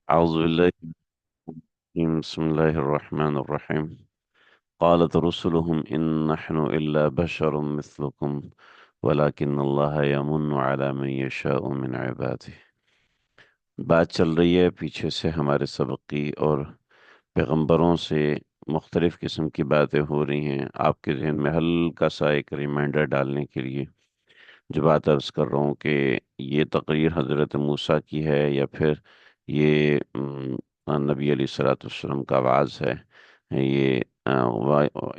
أعوذ بالله من الرجيم. بسم الله الرحمن الرحيم. قالت رسلهم إن نحن إلا بشر مثلكم ولكن الله يمن على من يشاء من عباده. بات چل رہی ہے پیچھے سے ہمارے سبق کی، اور پیغمبروں سے مختلف قسم کی باتیں ہو رہی ہیں آپ کے ذہن میں ہلکا سا ایک ریمائنڈر ڈالنے کے لیے. جو بات عرض کر رہا ہوں کہ یہ تقریر حضرت موسیٰ کی ہے یا پھر یہ نبی علیہ الصلوۃ والسلام کا آواز ہے. یہ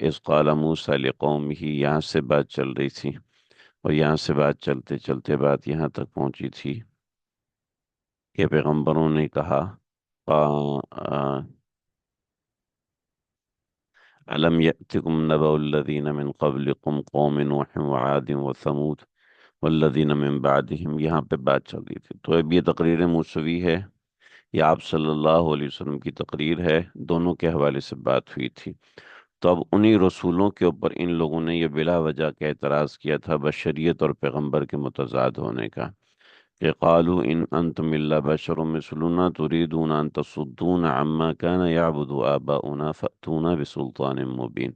اذ قال موسیٰ لقومہ، یہاں سے بات چل رہی تھی، اور یہاں سے بات چلتے چلتے بات یہاں تک پہنچی تھی کہ پیغمبروں نے کہا أَلَمْ يَأْتِكُمْ نَبَأُ الَّذِينَ مِنْ قَبْلِكُمْ قَوْمِ نُوحٍ وَعَادٍ وَثَمُودَ والذین من بعدہم. یہاں پہ بات چل رہی تھی. تو اب یہ تقریر موسوی ہے، یہ آپ صلی اللہ علیہ وسلم کی تقریر ہے، دونوں کے حوالے سے بات ہوئی تھی. تو اب انہی رسولوں کے اوپر ان لوگوں نے یہ بلا وجہ کا اعتراض کیا تھا بشریت اور پیغمبر کے متضاد ہونے کا، کہ قالوا ان انتم الا بشر مثلنا تريدون ان تصدون عما كان يعبد آباؤنا فأتونا بسلطان مبین.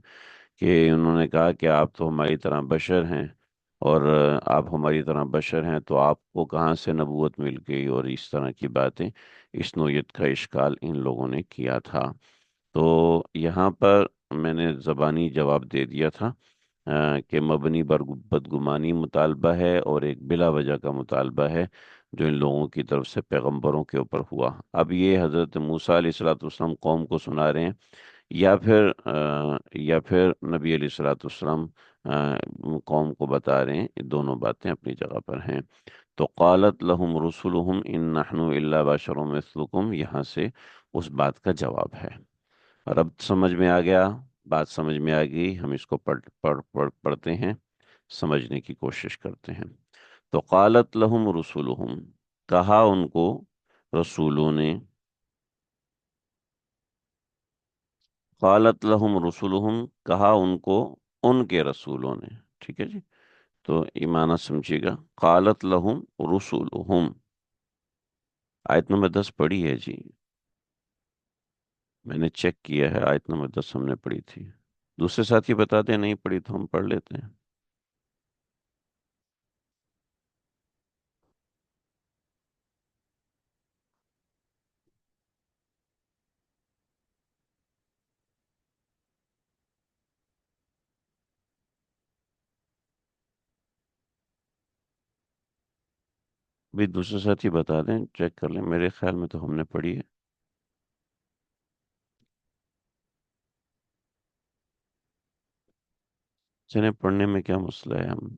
کہ انہوں نے کہا کہ آپ تو ہماری طرح بشر ہیں، اور آپ ہماری طرح بشر ہیں تو آپ کو کہاں سے نبوت مل گئی، اور اس طرح کی باتیں، اس نوعیت کا اشکال ان لوگوں نے کیا تھا. تو یہاں پر میں نے زبانی جواب دے دیا تھا کہ مبنی بر بدگمانی مطالبہ ہے، اور ایک بلا وجہ کا مطالبہ ہے جو ان لوگوں کی طرف سے پیغمبروں کے اوپر ہوا. اب یہ حضرت موسیٰ علیہ الصلوۃ والسلام قوم کو سنا رہے ہیں، یا پھر نبی علیہ الصلوۃ والسلام قوم کو بتا رہے ہیں. یہ دونوں باتیں اپنی جگہ پر ہیں. تو قالت لہم رسلہم ان نحن الا بشر مثلکم، یہاں سے اس بات کا جواب ہے. اور اب سمجھ میں آ گیا، بات سمجھ میں آ گئی، ہم اس کو پڑھتے ہیں، سمجھنے کی کوشش کرتے ہیں. تو قالت لہم رسلہم، کہا ان کو رسولوں نے، قالت لہم رسلہم، کہا ان کو ان کے رسولوں نے. ٹھیک ہے جی، تو ایمانہ سمجھیے گا. قالت لہم رسلہم، آیت نمبر 10 پڑھی ہے جی، میں نے چیک کیا ہے، آیت نمبر 10 ہم نے پڑھی تھی. دوسرے ساتھی بتاتے ہیں نہیں پڑھی تو ہم پڑھ لیتے ہیں. بھی دوسرے ساتھی بتا دیں، چیک کر لیں، میرے خیال میں تو ہم نے پڑھی ہے. چلیں، پڑھنے میں کیا مسئلہ ہے. ہم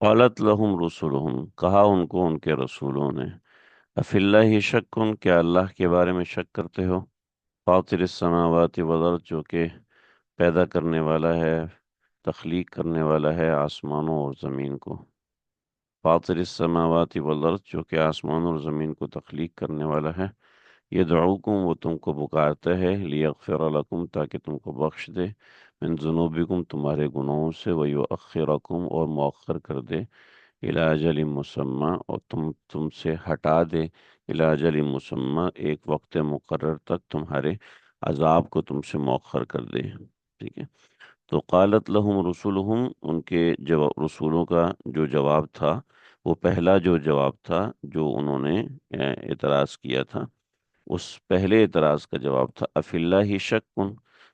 قالت لہم رسلہم، کہا ان کو ان کے رسولوں نے، افی اللہ شکن، کیا اللہ کے بارے میں شک کرتے ہو؟ فاطر السماوات والارض، جو کہ پیدا کرنے والا ہے، تخلیق کرنے والا ہے آسمانوں اور زمین کو. فاطر السماوات والارض، جو کہ آسمان اور زمین کو تخلیق کرنے والا ہے. یدعوکم، وہ تم کو پکارتا ہے، لیغفر لکم، تاکہ تم کو بخش دے، من ذنوبکم، تمہارے گناہوں سے، ویؤخرکم، اور مؤخر کر دے، الی اجل مسمى، اور تم سے ہٹا دے، الی اجل مسمى، ایک وقت مقرر تک تمہارے عذاب کو تم سے مؤخر کر دے. ٹھیک ہے. تو قالت لہم رسولہم، ان کے رسولوں کا جو جواب تھا، وہ پہلا جو جواب تھا جو انہوں نے اعتراض کیا تھا، اس پہلے اعتراض کا جواب تھا افی اللہ شک.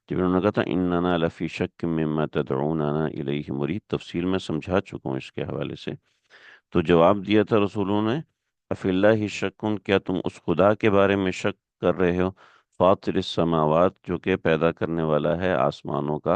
جب انہوں نے کہا تھا اننا لفی شک مما تدعوننا الیہ مرید، تفصیل میں سمجھا چکا ہوں اس کے حوالے سے. تو جواب دیا تھا رسولوں نے، افی اللہ شک، کیا تم اس خدا کے بارے میں شک کر رہے ہو، فاطر السماوات، جو کہ پیدا کرنے والا ہے آسمانوں کا،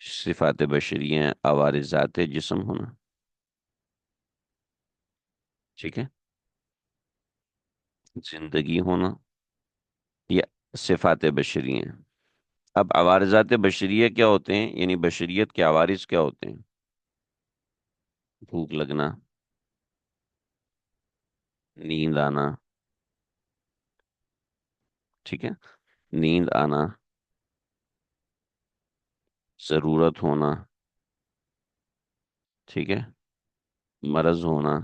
صفات بشریہ ہیں، عوارضات جسم ہونا، ٹھیک ہے، زندگی ہونا، یہ صفات بشریہ ہیں۔ اب عوارضات بشریہ کیا ہوتے ہیں، یعنی بشریت کے عوارض کیا ہوتے ہیں؟ بھوک لگنا، نیند آنا، ٹھیک ہے، نیند آنا، ضرورت ہونا، ٹھیک ہے، مرض ہونا،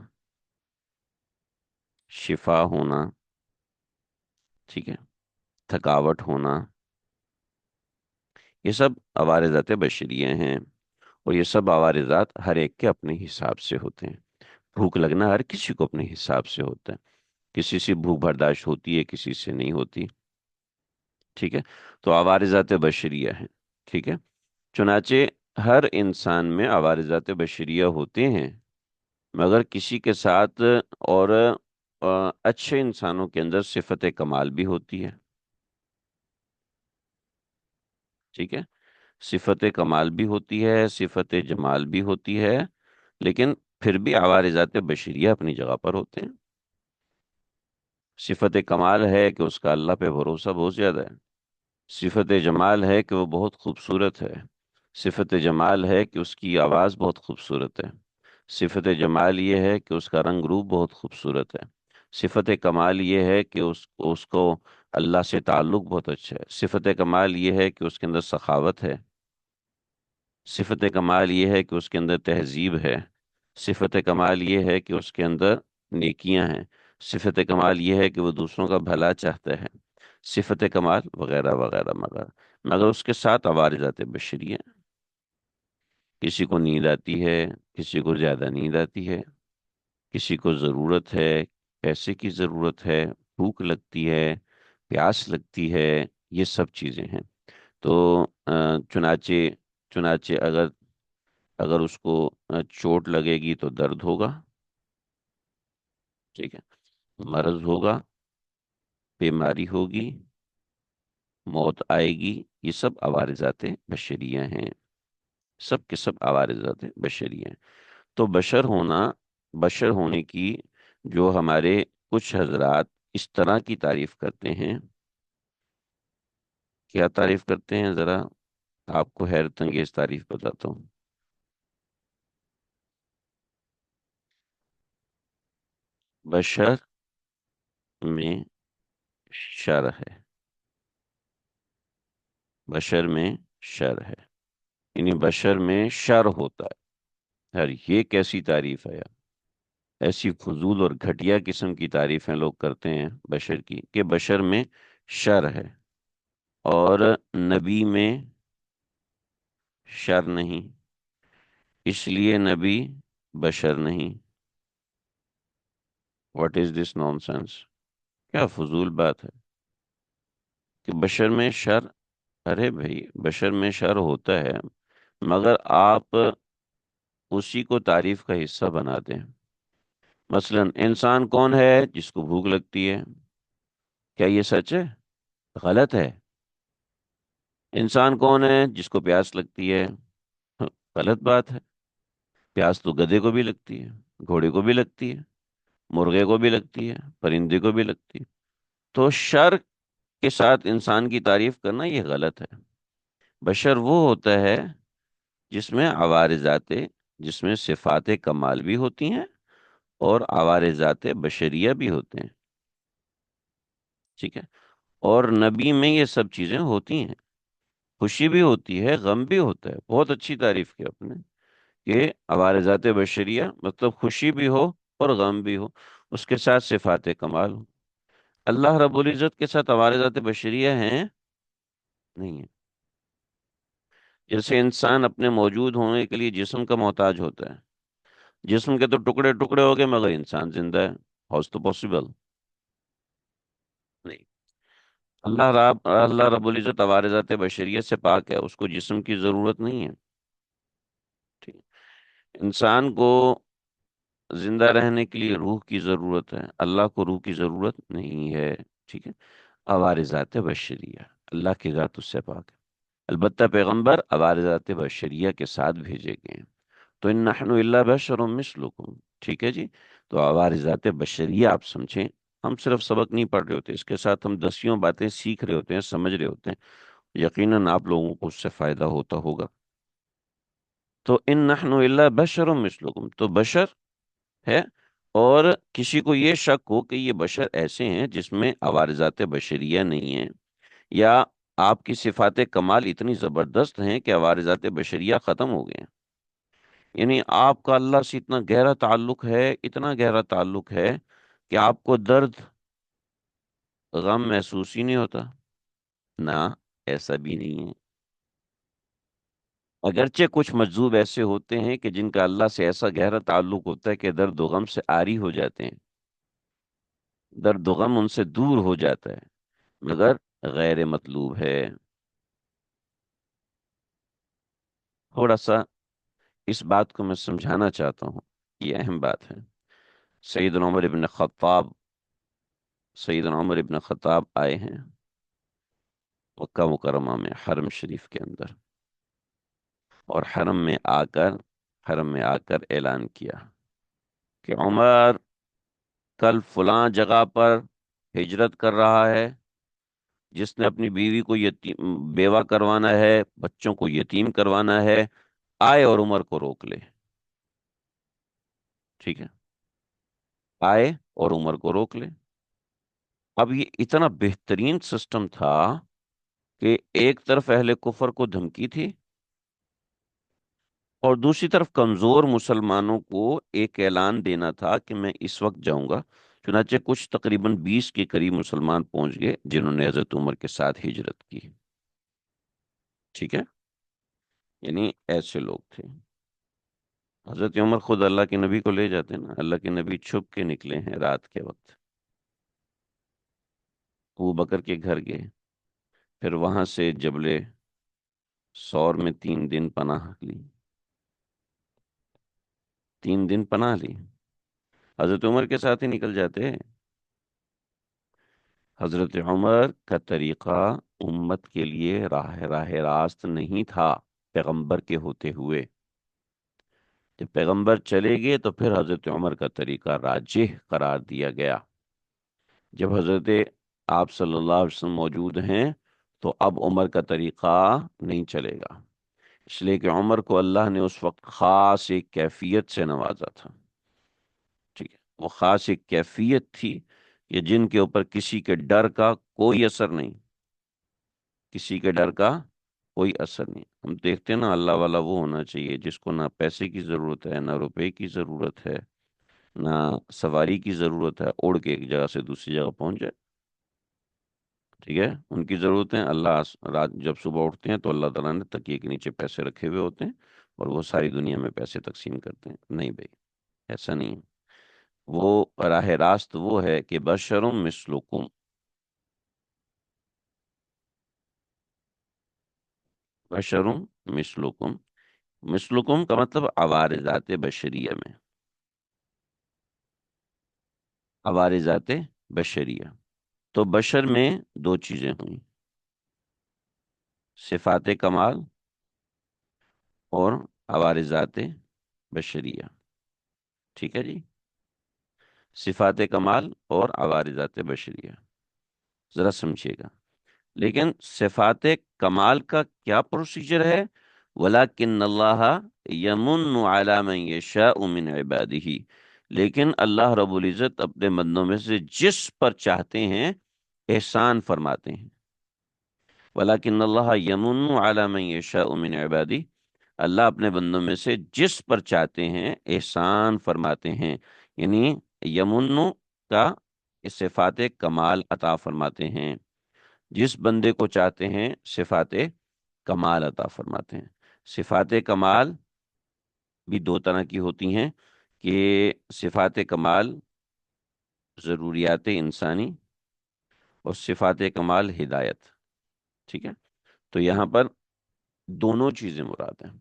شفا ہونا، ٹھیک ہے، تھکاوٹ ہونا، یہ سب عوارضات بشریہ ہیں، اور یہ سب عوارضات ہر ایک کے اپنے حساب سے ہوتے ہیں۔ بھوک لگنا ہر کسی کو اپنے حساب سے ہوتا ہے، کسی سے بھوک برداشت ہوتی ہے، کسی سے نہیں ہوتی، ٹھیک ہے، تو عوارضات بشریہ ہیں، ٹھیک ہے۔ چنانچہ ہر انسان میں عوارضات بشریہ ہوتے ہیں، مگر کسی کے ساتھ اور اچھے انسانوں کے اندر صفت کمال بھی ہوتی ہے، ٹھیک ہے، صفت کمال بھی ہوتی ہے، صفت جمال بھی ہوتی ہے، لیکن پھر بھی عوارضات بشریہ اپنی جگہ پر ہوتے ہیں۔ صفت کمال ہے کہ اس کا اللہ پہ بھروسہ بہت زیادہ ہے، صفت جمال ہے کہ وہ بہت خوبصورت ہے، صفت جمال ہے کہ اس کی آواز بہت خوبصورت ہے، صفت جمال یہ ہے کہ اس کا رنگ روپ بہت خوبصورت ہے، صفت کمال یہ ہے کہ اس کو اللہ سے تعلق بہت اچھا ہے، صفت کمال یہ ہے کہ اس کے اندر سخاوت ہے، صفت کمال یہ ہے کہ اس کے اندر تہذیب ہے، صفت کمال یہ ہے کہ اس کے اندر نیکیاں ہیں، صفت کمال یہ ہے کہ وہ دوسروں کا بھلا چاہتا ہے، صفت کمال وغیرہ وغیرہ وغیرہ، مگر اس کے ساتھ عوارضات بشریہ ہیں۔ کسی کو نیند آتی ہے، کسی کو زیادہ نیند آتی ہے، کسی کو ضرورت ہے، پیسے کی ضرورت ہے، بھوک لگتی ہے، پیاس لگتی ہے، یہ سب چیزیں ہیں۔ تو چنانچہ اگر اس کو چوٹ لگے گی تو درد ہوگا، ٹھیک ہے، مرض ہوگا، بیماری ہوگی، موت آئے گی، یہ سب عوارضات بشریہ ہیں، سب کے سب عوارضات بشریہ ہیں۔ تو بشر ہونے کی جو ہمارے کچھ حضرات اس طرح کی تعریف کرتے ہیں، کیا تعریف کرتے ہیں ذرا آپ کو حیرت انگیز تعریف بتاتا ہوں۔ بشر میں شر ہے، بشر میں شر ہے، یعنی بشر میں شر ہوتا ہے۔ یار یہ کیسی تعریف ہے یار، ایسی فضول اور گھٹیا قسم کی تعریفیں لوگ کرتے ہیں بشر کی، کہ بشر میں شر ہے اور نبی میں شر نہیں، اس لیے نبی بشر نہیں۔ What is this naan sense, کیا فضول بات ہے کہ بشر میں شر، ارے بھائی بشر میں شر ہوتا ہے، مگر آپ اسی کو تعریف کا حصہ بنا دیں۔ مثلا انسان کون ہے؟ جس کو بھوک لگتی ہے، کیا یہ سچ ہے؟ غلط ہے۔ انسان کون ہے؟ جس کو پیاس لگتی ہے، غلط بات ہے۔ پیاس تو گدھے کو بھی لگتی ہے، گھوڑے کو بھی لگتی ہے، مرغے کو بھی لگتی ہے، پرندے کو بھی لگتی ہے۔ تو شر کے ساتھ انسان کی تعریف کرنا یہ غلط ہے۔ بشر وہ ہوتا ہے جس میں عوارضات، جس میں صفات کمال بھی ہوتی ہیں اور عوارضات بشریہ بھی ہوتے ہیں، ٹھیک ہے، اور نبی میں یہ سب چیزیں ہوتی ہیں، خوشی بھی ہوتی ہے، غم بھی ہوتا ہے۔ بہت اچھی تعریف کی آپ نے کہ عوارضات بشریہ مطلب خوشی بھی ہو اور غم بھی ہو، اس کے ساتھ صفات کمال ہو۔ اللہ رب العزت کے ساتھ عوارضات بشریہ ہیں؟ نہیں ہے۔ جیسے انسان اپنے موجود ہونے کے لیے جسم کا محتاج ہوتا ہے، جسم کے تو ٹکڑے ٹکڑے ہو گئے مگر انسان زندہ ہے، ہاؤز تو پاسبل نہیں۔ اللہ رب العزت عوارضات بشریت سے پاک ہے، اس کو جسم کی ضرورت نہیں ہے، ٹھیک ہے؟ انسان کو زندہ رہنے کے لیے روح کی ضرورت ہے، اللہ کو روح کی ضرورت نہیں ہے، ٹھیک ہے۔ عوارضات بشریہ، اللہ کی ذات اس سے پاک ہے۔ البتہ پیغمبر عوارضات بشریہ کے ساتھ بھیجے گئے ہیں۔ تو ان نحن الا بشر مثلکم، ٹھیک ہے جی۔ تو عوارضات بشریہ آپ سمجھیں، ہم صرف سبق نہیں پڑھ رہے ہوتے، اس کے ساتھ ہم دسیوں باتیں سیکھ رہے ہوتے ہیں، سمجھ رہے ہوتے ہیں، یقیناً آپ لوگوں کو اس سے فائدہ ہوتا ہوگا۔ تو ان نحن الا بشر مثلکم، تو بشر ہے، اور کسی کو یہ شک ہو کہ یہ بشر ایسے ہیں جس میں عوارضات بشریہ نہیں ہیں، یا آپ کی صفات کمال اتنی زبردست ہیں کہ عوارضات بشریہ ختم ہو گئے ہیں، یعنی آپ کا اللہ سے اتنا گہرا تعلق ہے، اتنا گہرا تعلق ہے کہ آپ کو درد غم محسوس ہی نہیں ہوتا، نہ، ایسا بھی نہیں ہے۔ اگرچہ کچھ مجذوب ایسے ہوتے ہیں کہ جن کا اللہ سے ایسا گہرا تعلق ہوتا ہے کہ درد و غم سے عاری ہو جاتے ہیں، درد و غم ان سے دور ہو جاتا ہے، مگر غیر مطلوب ہے۔ تھوڑا سا اس بات کو میں سمجھانا چاہتا ہوں، یہ اہم بات ہے۔ سیدنا عمر ابن خطاب سیدنا عمر ابن خطاب آئے ہیں مکہ مکرمہ میں، حرم شریف کے اندر، اور حرم میں آ کر اعلان کیا کہ عمر کل فلاں جگہ پر ہجرت کر رہا ہے، جس نے اپنی بیوی کو یتیم بیوہ کروانا ہے، بچوں کو یتیم کروانا ہے، آئے اور عمر کو روک لے، ٹھیک ہے، آئے اور عمر کو روک لے۔ اب یہ اتنا بہترین سسٹم تھا کہ ایک طرف اہل کفر کو دھمکی تھی، اور دوسری طرف کمزور مسلمانوں کو ایک اعلان دینا تھا کہ میں اس وقت جاؤں گا۔ چنانچہ کچھ تقریباً 20 کے قریب مسلمان پہنچ گئے جنہوں نے حضرت عمر کے ساتھ ہجرت کی، ٹھیک ہے، یعنی ایسے لوگ تھے۔ حضرت عمر خود اللہ کے نبی کو لے جاتے نا، اللہ کے نبی چھپ کے نکلے ہیں رات کے وقت، ابو بکر کے گھر گئے، پھر وہاں سے جبل سور میں 3 دن پناہ لی، 3 دن پناہ لی، حضرت عمر کے ساتھ ہی نکل جاتے۔ حضرت عمر کا طریقہ امت کے لیے راہ راست نہیں تھا، پیغمبر کے ہوتے ہوئے۔ جب پیغمبر چلے گئے تو پھر حضرت عمر کا طریقہ راجح قرار دیا گیا۔ جب حضرت آپ صلی اللہ علیہ وسلم موجود ہیں تو اب عمر کا طریقہ نہیں چلے گا، اس لیے کہ عمر کو اللہ نے اس وقت خاص ایک کیفیت سے نوازا تھا، ٹھیک ہے، وہ خاص ایک کیفیت تھی کہ جن کے اوپر کسی کے ڈر کا کوئی اثر نہیں، کسی کے ڈر کا کوئی اثر نہیں۔ ہم دیکھتے ہیں نا، اللہ والا وہ ہونا چاہیے جس کو نہ پیسے کی ضرورت ہے، نہ روپے کی ضرورت ہے، نہ سواری کی ضرورت ہے، اڑ کے ایک جگہ سے دوسری جگہ پہنچ جائے، ٹھیک ہے۔ ان کی ضرورت ہے، اللہ رات جب صبح اٹھتے ہیں تو اللہ تعالیٰ نے تکیے کے نیچے پیسے رکھے ہوئے ہوتے ہیں اور وہ ساری دنیا میں پیسے تقسیم کرتے ہیں، نہیں بھائی، ایسا نہیں ہے۔ وہ راہ راست وہ ہے کہ بشرم مثلکم، بشرم مثلکم، مثلکم کا مطلب عوارضات بشریہ میں، عوارضات بشریہ، تو بشر میں 2 چیزیں ہوئیں، صفات کمال اور عوارضات بشریہ، ٹھیک ہے جی، صفات کمال اور عوارضات بشریہ، ذرا سمجھیے گا۔ لیکن صفات کمال کا کیا پروسیجر ہے؟ وَلَكِنَّ اللَّهَ يَمُنُّ عَلَى مَن يَشَاءُ مِنْ عِبَادِهِ، لیکن اللہ رب العزت اپنے بندوں میں سے جس پر چاہتے ہیں احسان فرماتے ہیں۔ وَلَكِنَّ اللَّهَ يَمُنُّ عَلَى مَن يَشَاءُ مِنْ عِبَادِهِ، اللہ اپنے بندوں میں سے جس پر چاہتے ہیں احسان فرماتے ہیں، یعنی یمن کا صفات کمال عطا فرماتے ہیں، جس بندے کو چاہتے ہیں صفات کمال عطا فرماتے ہیں۔ صفات کمال بھی 2 طرح کی ہوتی ہیں، کہ صفات کمال ضروریات انسانی اور صفات کمال ہدایت، ٹھیک ہے۔ تو یہاں پر دونوں چیزیں مراد ہیں۔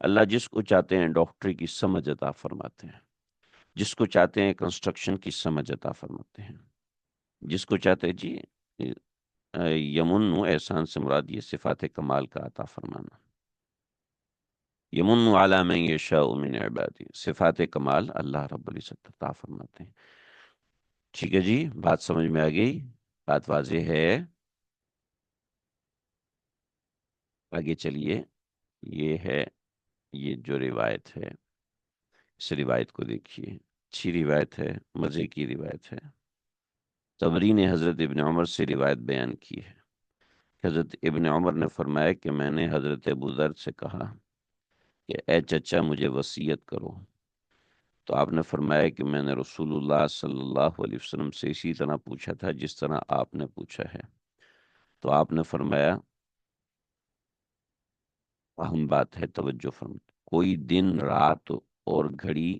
اللہ جس کو چاہتے ہیں ڈاکٹری کی سمجھ عطا فرماتے ہیں، جس کو چاہتے ہیں کنسٹرکشن کی سمجھ عطا فرماتے ہیں، جس کو چاہتے ہیں جی یمن احسان سے مراد یہ صفات کمال کا عطا فرمانا. یمن علی من یشاء من عبادی، صفات کمال اللہ رب العزت عطا فرماتے ہیں. ٹھیک ہے جی، بات سمجھ میں آ گئی؟ بات واضح ہے؟ آگے چلیے. یہ ہے، یہ جو روایت ہے، اس روایت کو دیکھیے. اچھی روایت ہے، مزے کی روایت ہے. طبری نے حضرت ابن عمر سے روایت بیان کی ہے. حضرت ابن عمر نے فرمایا کہ میں نے حضرت ابو ذر سے کہا کہ اے چچا مجھے وصیت کرو. تو آپ نے فرمایا کہ میں نے رسول اللہ صلی اللہ علیہ وسلم سے اسی طرح پوچھا تھا جس طرح آپ نے پوچھا ہے. تو آپ نے فرمایا، اہم بات ہے، توجہ فرمائیں، کوئی دن رات اور گھڑی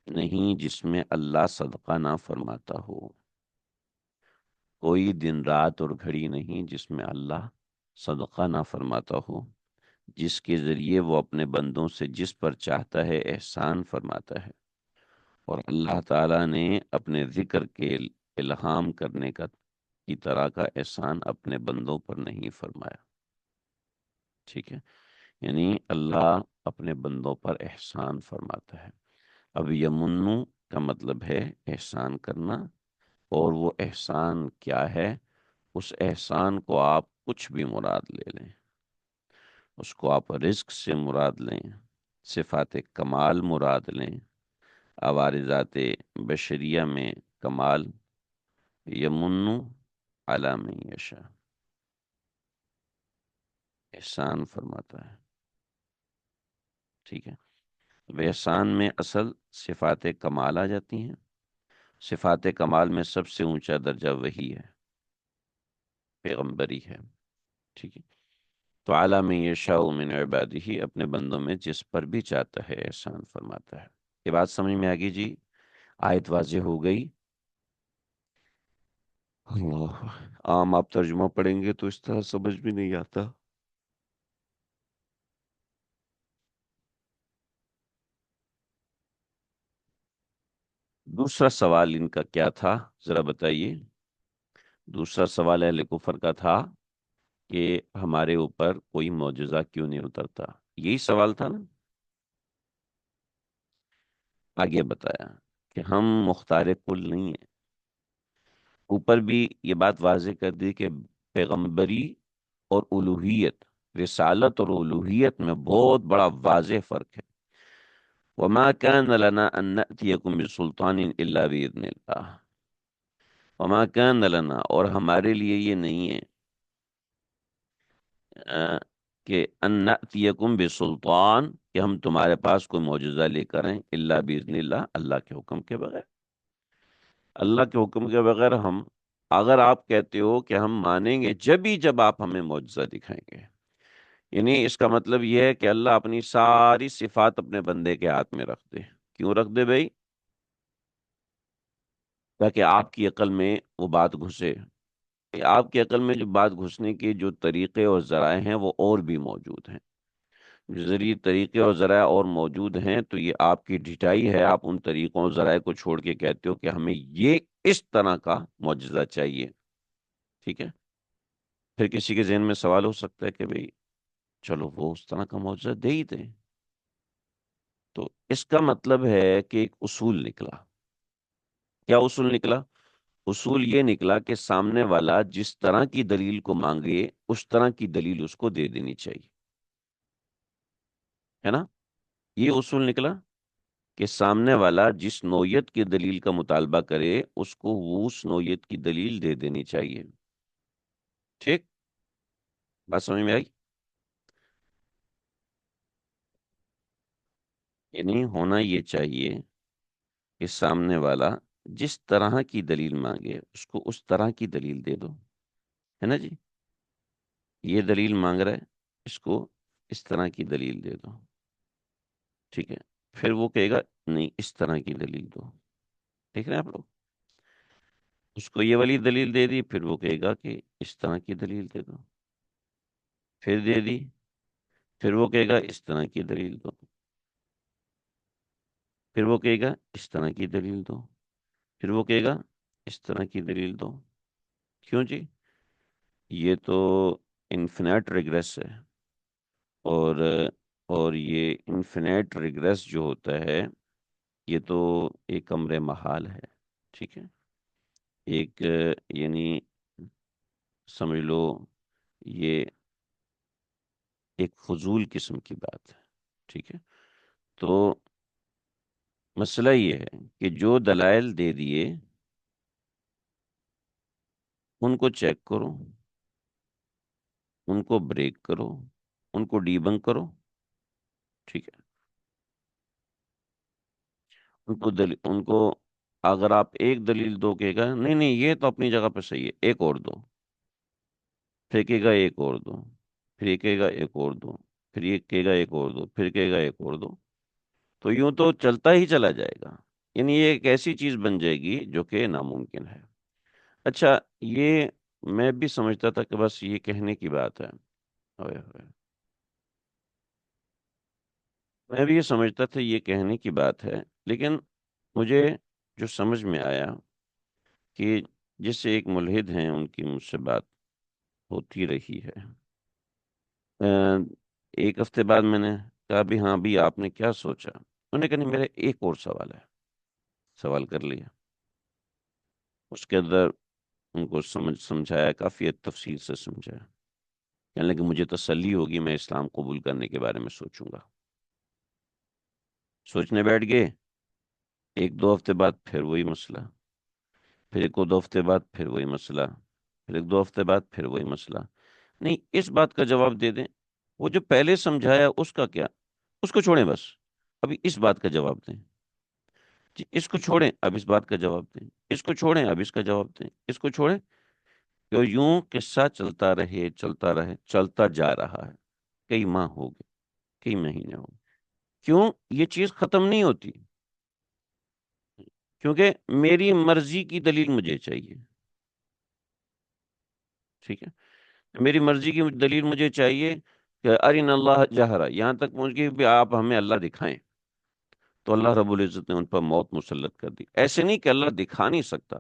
نہیں جس میں اللہ صدقہ نہ فرماتا ہو. کوئی دن رات اور گھڑی نہیں جس میں اللہ صدقہ نہ فرماتا ہو، جس کے ذریعے وہ اپنے بندوں سے جس پر چاہتا ہے احسان فرماتا ہے. اور اللہ تعالیٰ نے اپنے ذکر کے الہام کرنے کا کی طرح کا احسان اپنے بندوں پر نہیں فرمایا. ٹھیک ہے، یعنی اللہ اپنے بندوں پر احسان فرماتا ہے. اب یمنو کا مطلب ہے احسان کرنا، اور وہ احسان کیا ہے؟ اس احسان کو آپ کچھ بھی مراد لے لیں، اس کو آپ رزق سے مراد لیں، صفات کمال مراد لیں، عوارضات بشریہ میں کمال. یمنو علی من یشاء، احسان فرماتا ہے. ٹھیک ہے، اب احسان میں اصل صفات کمال آ جاتی ہیں. صفات کمال میں سب سے اونچا درجہ وہی ہے، پیغمبری ہے. ٹھیک ہے، تو اعلیٰ میں یشاء من عبادہ، اپنے بندوں میں جس پر بھی چاہتا ہے احسان فرماتا ہے. یہ بات سمجھ میں آ گئی جی؟ آیت واضح ہو گئی؟ اللہ، عام آپ ترجمہ پڑھیں گے تو اس طرح سمجھ بھی نہیں آتا. دوسرا سوال ان کا کیا تھا، ذرا بتائیے؟ دوسرا سوال اہل کفر کا تھا کہ ہمارے اوپر کوئی معجزہ کیوں نہیں اترتا. یہی سوال تھا نا؟ آگے بتایا کہ ہم مختار کل نہیں ہیں. اوپر بھی یہ بات واضح کر دی کہ پیغمبری اور الوہیت، رسالت اور الوہیت میں بہت بڑا واضح فرق ہے. وما كان لنا ان نأتيكم بسلطان الا باذن اللہ. وما كان لنا، اور ہمارے لیے یہ نہیں ہے کہ ان نأتیکم بسلطان، کہ ہم تمہارے پاس کوئی معجزہ لے کر آئیں، الا باذن اللہ، اللہ کے حکم کے بغیر. اللہ کے حکم کے بغیر ہم، اگر آپ کہتے ہو کہ ہم مانیں گے جب آپ ہمیں معجزہ دکھائیں گے، یعنی اس کا مطلب یہ ہے کہ اللہ اپنی ساری صفات اپنے بندے کے ہاتھ میں رکھ دے. کیوں رکھ دے بھائی؟ تاکہ آپ کی عقل میں وہ بات گھسے. آپ کی عقل میں جو بات گھسنے کے جو طریقے اور ذرائع ہیں وہ اور بھی موجود ہیں. ذریعے طریقے اور ذرائع اور موجود ہیں، تو یہ آپ کی ڈھٹائی ہے. آپ ان طریقوں اور ذرائع کو چھوڑ کے کہتے ہو کہ ہمیں یہ اس طرح کا معجزہ چاہیے. ٹھیک ہے، پھر کسی کے ذہن میں سوال ہو سکتا ہے کہ بھئی چلو وہ اس طرح کا معجزہ دے ہی دیں. تو اس کا مطلب ہے کہ ایک اصول نکلا. کیا اصول نکلا؟ اصول یہ نکلا کہ سامنے والا جس طرح کی دلیل کو مانگے اس طرح کی دلیل اس کو دے دینی چاہیے. ہے نا؟ یہ اصول نکلا کہ سامنے والا جس نوعیت کی دلیل کا مطالبہ کرے اس کو وہ اس نوعیت کی دلیل دے دینی چاہیے. ٹھیک، بات سمجھ میں آئی؟ یعنی ہونا یہ چاہیے کہ سامنے والا جس طرح کی دلیل مانگے اس کو اس طرح کی دلیل دے دو. ہے نا جی؟ یہ دلیل مانگ رہا ہے، اس کو اس طرح کی دلیل دے دو. ٹھیک ہے، پھر وہ کہے گا نہیں اس طرح کی دلیل دو. دیکھ رہے ہیں آپ لوگ؟ اس کو یہ والی دلیل دے دی، پھر وہ کہے گا کہ اس طرح کی دلیل دے دو. پھر دے دی، پھر وہ کہے گا اس طرح کی دلیل دو. پھر وہ کہے گا اس طرح کی دلیل دو. پھر وہ کہے گا اس طرح کی دلیل دو. کیوں جی؟ یہ تو انفینائٹ ریگریس ہے، اور یہ انفینائٹ ریگریس جو ہوتا ہے یہ تو ایک امر محال ہے، ٹھیک ہے، ایک یعنی سمجھ لو یہ ایک فضول قسم کی بات ہے، ٹھیک ہے۔ تو مسئلہ یہ ہے کہ جو دلائل دے دیے ان کو چیک کرو، ان کو بریک کرو، ان کو ڈیبنک کرو، ٹھیک ہے۔ ان کو اگر آپ ایک دلیل دو، کہے گا نہیں نہیں یہ تو اپنی جگہ پہ صحیح ہے، ایک اور دو، پھر کہے گا ایک اور دو، پھر یہ کہے گا ایک اور دو، پھر یہ کہے گا ایک اور دو، پھر کہے گا ایک اور دو، تو یوں تو چلتا ہی چلا جائے گا، یعنی یہ ایک ایسی چیز بن جائے گی جو کہ ناممکن ہے۔ اچھا، یہ میں بھی سمجھتا تھا کہ بس یہ کہنے کی بات ہے، ہوئے ہوئے، میں بھی یہ سمجھتا تھا یہ کہنے کی بات ہے، لیکن مجھے جو سمجھ میں آیا کہ جس سے ایک ملحد ہیں ان کی مجھ سے بات ہوتی رہی ہے، ایک ہفتے بعد میں نے کہا بھی ہاں بھی آپ نے کیا سوچا؟ انہوں نے کہا نہیں میرا ایک اور سوال ہے، سوال کر لیا، اس کے اندر ان کو سمجھایا، کافی تفصیل سے سمجھایا، کہنے لگے مجھے تسلی ہوگی، میں اسلام قبول کرنے کے بارے میں سوچوں گا۔ سوچنے بیٹھ گئے، ایک دو ہفتے بعد پھر وہی مسئلہ، پھر ایک دو ہفتے بعد پھر وہی مسئلہ، پھر ایک دو ہفتے بعد پھر وہی مسئلہ، نہیں اس بات کا جواب دے دیں، وہ جو پہلے سمجھایا اس کا کیا، اس کو چھوڑیں، بس ابھی اس بات کا جواب دیں، جی اس کو چھوڑیں اب اس بات کا جواب دیں، اس کو چھوڑیں اب اس کا جواب دیں، اس کو چھوڑیں، تو یوں قصہ چلتا رہے چلتا رہے، چلتا جا رہا ہے، کئی ماہ ہو گئے، کئی مہینے ہو گئے، کیوں؟ یہ چیز ختم نہیں ہوتی، کیونکہ میری مرضی کی دلیل مجھے چاہیے، ٹھیک ہے، میری مرضی کی دلیل مجھے چاہیے کہ ارین اللہ جہرا، یہاں تک پہنچ گئی کہ آپ ہمیں اللہ دکھائیں، تو اللہ رب العزت نے ان پر موت مسلط کر دی، ایسے نہیں کہ اللہ دکھا نہیں سکتا،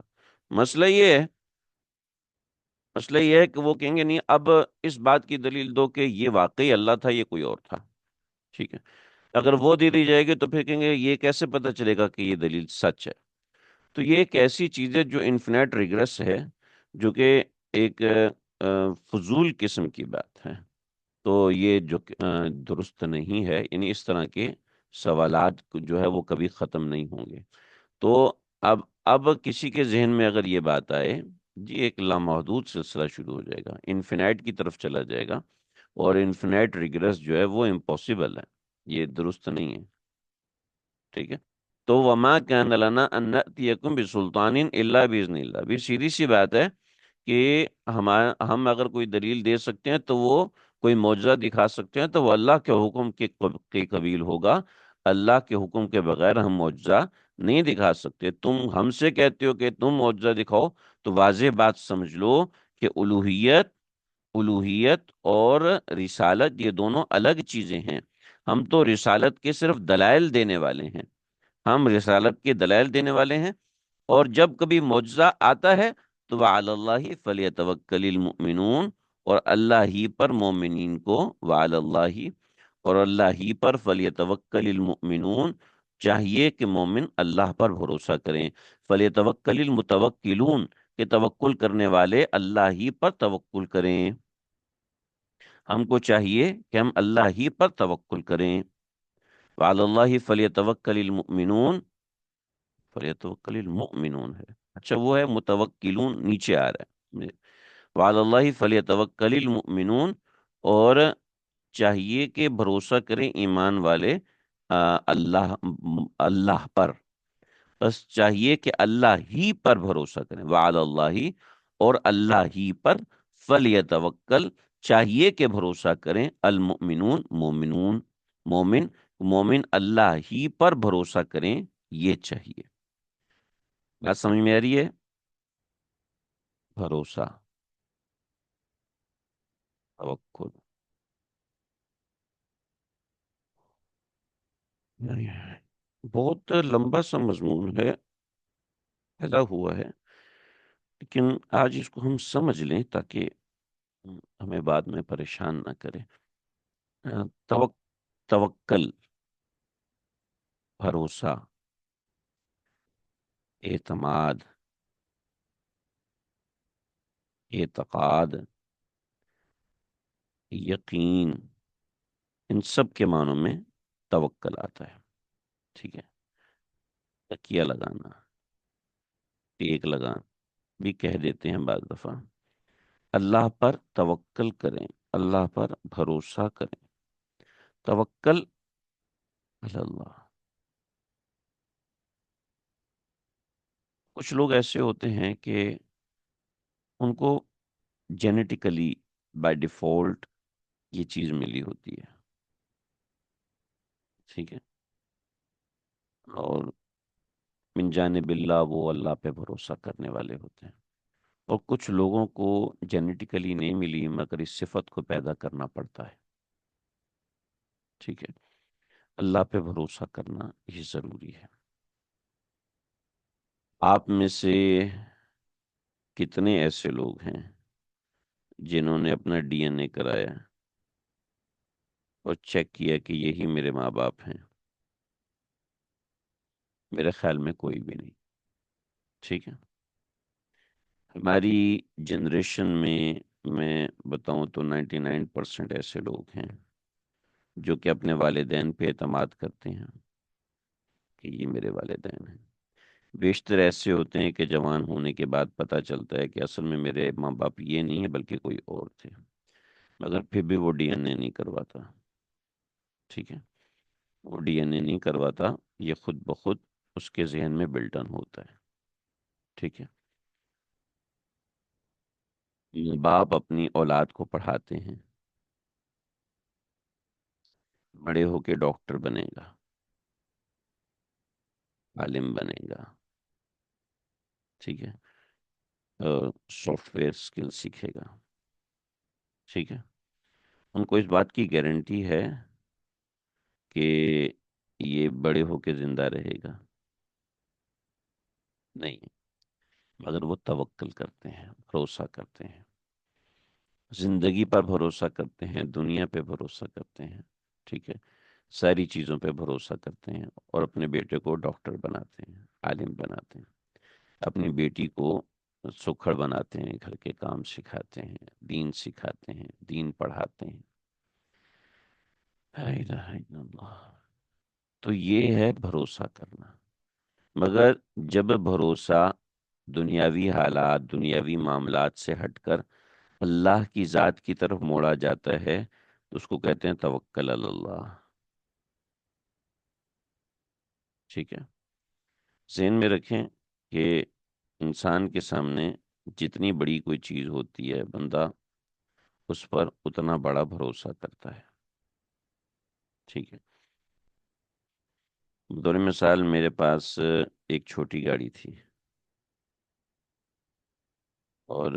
مسئلہ یہ ہے، مسئلہ یہ ہے کہ وہ کہیں گے نہیں اب اس بات کی دلیل دو کہ یہ واقعی اللہ تھا، یہ کوئی اور تھا، ٹھیک ہے، اگر وہ دے دی جائے گی تو پھر کہیں گے یہ کیسے پتہ چلے گا کہ یہ دلیل سچ ہے؟ تو یہ ایک ایسی چیز ہے جو انفینائٹ ریگریس ہے، جو کہ ایک فضول قسم کی بات ہے، تو یہ جو درست نہیں ہے، یعنی اس طرح کے سوالات جو ہے وہ کبھی ختم نہیں ہوں گے۔ تو اب اب کسی کے ذہن میں اگر یہ بات آئے، جی ایک لامحدود سلسلہ شروع ہو جائے گا، انفینائٹ کی طرف چلا جائے گا، اور انفینائٹ ریگریس جو ہے وہ امپاسبل ہے، یہ درست نہیں ہے، ٹھیک ہے۔ تو وما کان لنا ان نأتیکم بسلطان الا باذن اللہ، بھی سیدھی سی بات ہے کہ ہم اگر کوئی دلیل دے سکتے ہیں تو وہ کوئی معجزہ دکھا سکتے ہیں تو وہ اللہ کے حکم کے قبیل ہوگا، اللہ کے حکم کے بغیر ہم معجزہ نہیں دکھا سکتے۔ تم ہم سے کہتے ہو کہ تم معجزہ دکھاؤ، تو واضح بات سمجھ لو کہ الوہیت اور رسالت یہ دونوں الگ چیزیں ہیں، ہم تو رسالت کے صرف دلائل دینے والے ہیں، ہم رسالت کے دلائل دینے والے ہیں، اور جب کبھی معجزہ آتا ہے تو وعلی اللہ فلیتوکل المؤمنون، اور اللہ ہی پر مومنین کو، وعلی اللہ، اور اللہ ہی پر فلیتوکل المؤمنون، چاہیے کہ مومن اللہ پر بھروسہ کریں، فلیتوکل المتوکلون، کہ توکل کرنے والے اللہ ہی پر توکل کریں، ہم کو چاہیے کہ ہم اللہ ہی پر توکل کریں، وعلی اللہ فلیتوکل المؤمنون، فلیتوکل المؤمنون ہے، اچھا وہ ہے متوکلون نیچے آ رہا ہے، وعلی اللہ فلیتوکل المؤمنون، اور چاہیے کہ بھروسہ کریں ایمان والے اللہ اللہ پر، بس چاہیے کہ اللہ ہی پر بھروسہ کریں، وعلی اللہ، اور اللہ ہی پر، فلیتوکل، چاہیے کہ بھروسہ کریں، المؤمنون، مومنون، مومن، مومن اللہ ہی پر بھروسہ کریں، یہ چاہیے، بات سمجھ میں آ رہی ہے؟ بھروسہ، توکل، بہت لمبا سا مضمون ہے، پیدا ہوا ہے، لیکن آج اس کو ہم سمجھ لیں تاکہ ہمیں بعد میں پریشان نہ کرے۔ توک توکل، بھروسہ، اعتماد، اعتقاد، یقین، ان سب کے معنوں میں توکل آتا ہے۔ ٹھیک ہے، تکیہ لگانا، ٹیک لگانا بھی کہہ دیتے ہیں بعض دفعہ۔ اللہ پر توکل کریں، اللہ پر بھروسہ کریں، توکل علی اللہ۔ کچھ لوگ ایسے ہوتے ہیں کہ ان کو جینیٹیکلی بائی ڈیفالٹ یہ چیز ملی ہوتی ہے، ٹھیک ہے، اور من جانب اللہ وہ اللہ پہ بھروسہ کرنے والے ہوتے ہیں۔ اور کچھ لوگوں کو جینیٹیکلی نہیں ملی مگر اس صفت کو پیدا کرنا پڑتا ہے، ٹھیک ہے۔ اللہ پہ بھروسہ کرنا یہ ضروری ہے۔ آپ میں سے کتنے ایسے لوگ ہیں جنہوں نے اپنا ڈی این اے کرایا اور چیک کیا کہ یہی میرے ماں باپ ہیں؟ میرے خیال میں کوئی بھی نہیں، ٹھیک ہے۔ ہماری جنریشن میں بتاؤں تو 99% ایسے لوگ ہیں جو کہ اپنے والدین پہ اعتماد کرتے ہیں کہ یہ میرے والدین ہیں۔ بیشتر ایسے ہوتے ہیں کہ جوان ہونے کے بعد پتہ چلتا ہے کہ اصل میں میرے ماں باپ یہ نہیں ہے بلکہ کوئی اور تھے، مگر پھر بھی وہ ڈی این اے نہیں کرواتا، ٹھیک ہے۔ وہ ڈی این اے نہیں کرواتا، یہ خود بخود اس کے ذہن میں بلٹن ہوتا ہے، ٹھیک ہے۔ باپ اپنی اولاد کو پڑھاتے ہیں، بڑے ہو کے ڈاکٹر بنے گا، عالم بنے گا، ٹھیک ہے، سافٹ ویئر اسکل سیکھے گا، ٹھیک ہے۔ ان کو اس بات کی گارنٹی ہے کہ یہ بڑے ہو کے زندہ رہے گا؟ نہیں، مگر وہ توکل کرتے ہیں، بھروسہ کرتے ہیں، زندگی پر بھروسہ کرتے ہیں، دنیا پہ بھروسہ کرتے ہیں، ٹھیک ہے، ساری چیزوں پہ بھروسہ کرتے ہیں، اور اپنے بیٹے کو ڈاکٹر بناتے ہیں، عالم بناتے ہیں، اپنی بیٹی کو سکھڑ بناتے ہیں، گھر کے کام سکھاتے ہیں، دین سکھاتے ہیں، دین پڑھاتے ہیں۔ لا الہ الا اللہ۔ تو یہ ہے بھروسہ کرنا۔ مگر جب بھروسہ دنیاوی حالات، دنیاوی معاملات سے ہٹ کر اللہ کی ذات کی طرف موڑا جاتا ہے تو اس کو کہتے ہیں توکل علی اللہ، ٹھیک ہے۔ ذہن میں رکھیں کہ انسان کے سامنے جتنی بڑی کوئی چیز ہوتی ہے بندہ اس پر اتنا بڑا بھروسہ کرتا ہے، ٹھیک ہے۔ بطور مثال میرے پاس ایک چھوٹی گاڑی تھی، اور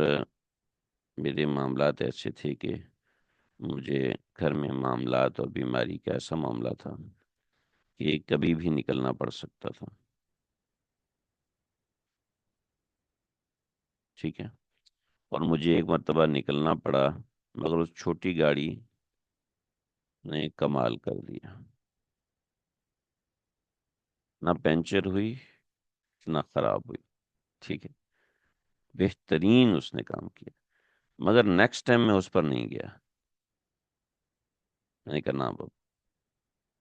میرے معاملات ایسے تھے کہ مجھے گھر میں معاملات اور بیماری کا ایسا معاملہ تھا کہ کبھی بھی نکلنا پڑ سکتا تھا، ٹھیک ہے۔ اور مجھے ایک مرتبہ نکلنا پڑا، مگر اس چھوٹی گاڑی نے کمال کر دیا، نہ پینچر ہوئی نہ خراب ہوئی، ٹھیک ہے، بہترین اس نے کام کیا۔ مگر نیکسٹ ٹائم میں اس پر نہیں گیا، میں نے کہا نا بابا،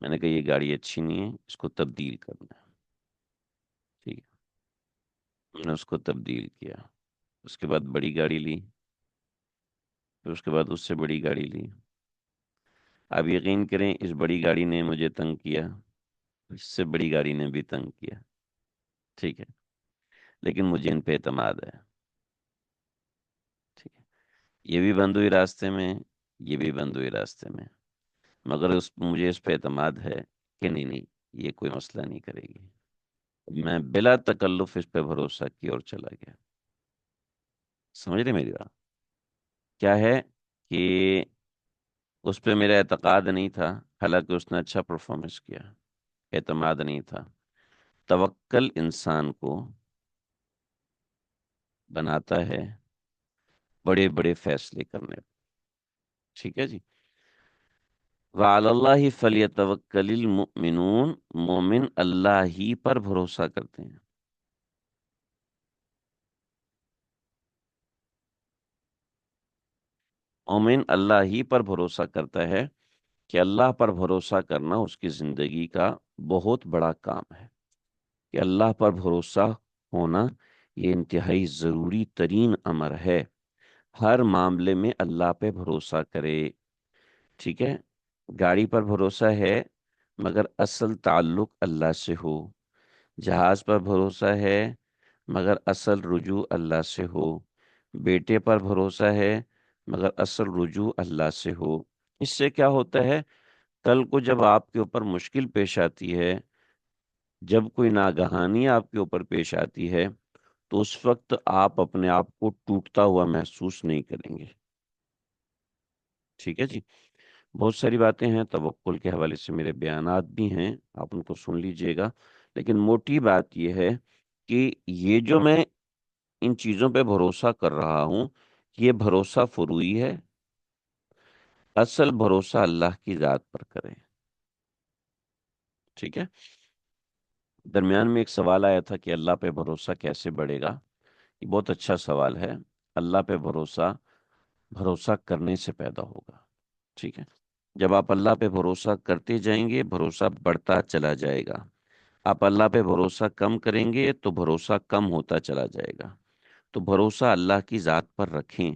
میں نے کہا یہ گاڑی اچھی نہیں ہے، اس کو تبدیل کرنا ہے، ٹھیک ہے۔ میں نے اس کو تبدیل کیا، اس کے بعد بڑی گاڑی لی، پھر اس کے بعد اس سے بڑی گاڑی لی۔ آپ یقین کریں اس بڑی گاڑی نے مجھے تنگ کیا، اس سے بڑی گاڑی نے بھی تنگ کیا، ٹھیک ہے، لیکن مجھے ان پہ اعتماد ہے، ٹھیک ہے۔ یہ بھی بند ہوئی راستے میں، یہ بھی بند ہوئی راستے میں، مگر مجھے اس پہ اعتماد ہے کہ نہیں نہیں، یہ کوئی مسئلہ نہیں کرے گی۔ میں بلا تکلف اس پہ بھروسہ کیا اور چلا گیا۔ سمجھ رہے میری بات؟ کیا ہے کہ اس پہ میرا اعتقاد نہیں تھا، حالانکہ اس نے اچھا پرفارمنس کیا، اعتماد نہیں تھا۔ توکل انسان کو بناتا ہے بڑے بڑے فیصلے کرنے، ٹھیک ہے جی. وَعَلَى اللَّهِ فَلْيَتَوَكَّلِ الْمُؤْمِنُونَ، مومن اللہ ہی پر بھروسہ کرتے ہیں. مومن اللہ ہی پر بھروسہ کرتا ہے کہ اللہ پر بھروسہ کرنا اس کی زندگی کا بہت بڑا کام ہے. کہ اللہ پر بھروسہ ہونا یہ انتہائی ضروری ترین امر ہے. ہر معاملے میں اللہ پہ بھروسہ کرے. ٹھیک ہے. گاڑی پر بھروسہ ہے مگر اصل تعلق اللہ سے ہو. جہاز پر بھروسہ ہے مگر اصل رجوع اللہ سے ہو. بیٹے پر بھروسہ ہے مگر اصل رجوع اللہ سے ہو. اس سے کیا ہوتا ہے؟ کل کو جب آپ کے اوپر مشکل پیش آتی ہے، جب کوئی ناگہانی آپ کے اوپر پیش آتی ہے، تو اس وقت آپ اپنے آپ کو ٹوٹتا ہوا محسوس نہیں کریں گے. ٹھیک ہے جی. بہت ساری باتیں ہیں، توکل کے حوالے سے میرے بیانات بھی ہیں، آپ ان کو سن لیجئے گا. لیکن موٹی بات یہ ہے کہ یہ جو میں ان چیزوں پہ بھروسہ کر رہا ہوں، یہ بھروسہ فروعی ہے. اصل بھروسہ اللہ کی ذات پر کریں. ٹھیک ہے. درمیان میں ایک سوال آیا تھا کہ اللہ پہ بھروسہ کیسے بڑھے گا. یہ بہت اچھا سوال ہے. اللہ پہ بھروسہ بھروسہ کرنے سے پیدا ہوگا. ٹھیک ہے. جب آپ اللہ پہ بھروسہ کرتے جائیں گے، بھروسہ بڑھتا چلا جائے گا. آپ اللہ پہ بھروسہ کم کریں گے تو بھروسہ کم ہوتا چلا جائے گا. تو بھروسہ اللہ کی ذات پر رکھیں.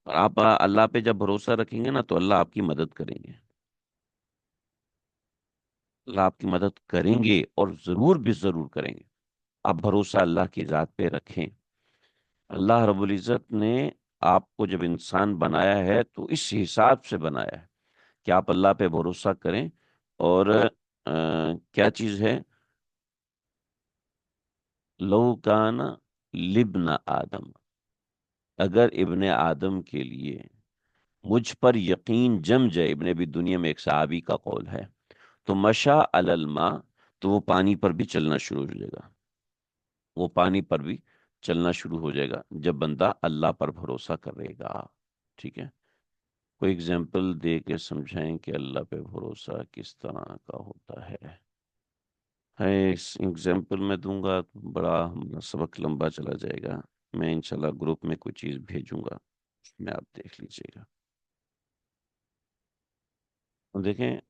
اور آپ اللہ پہ جب بھروسہ رکھیں گے نا، تو اللہ آپ کی مدد کریں گے. اللہ آپ کی مدد کریں گے اور ضرور بھی ضرور کریں گے. آپ بھروسہ اللہ کی ذات پہ رکھیں. اللہ رب العزت نے آپ کو جب انسان بنایا ہے تو اس حساب سے بنایا ہے کہ آپ اللہ پہ بھروسہ کریں. اور کیا چیز ہے؟ لو کان لبن آدم، اگر ابن آدم کے لیے مجھ پر یقین جم جائے. ابن ابی دنیا میں ایک صحابی کا قول ہے. تو مشا علی الماء، تو وہ پانی پر بھی چلنا شروع ہو جائے گا. وہ پانی پر بھی چلنا شروع ہو جائے گا جب بندہ اللہ پر بھروسہ کرے گا. ٹھیک ہے. کوئی اگزامپل دے کے سمجھائیں کہ اللہ پہ بھروسہ کس طرح کا ہوتا ہے. اس اگزامپل میں دوں گا تو بڑا ہمارا سبق لمبا چلا جائے گا. میں انشاءاللہ گروپ میں کوئی چیز بھیجوں گا، اس میں آپ دیکھ لیجئے گا. دیکھیں،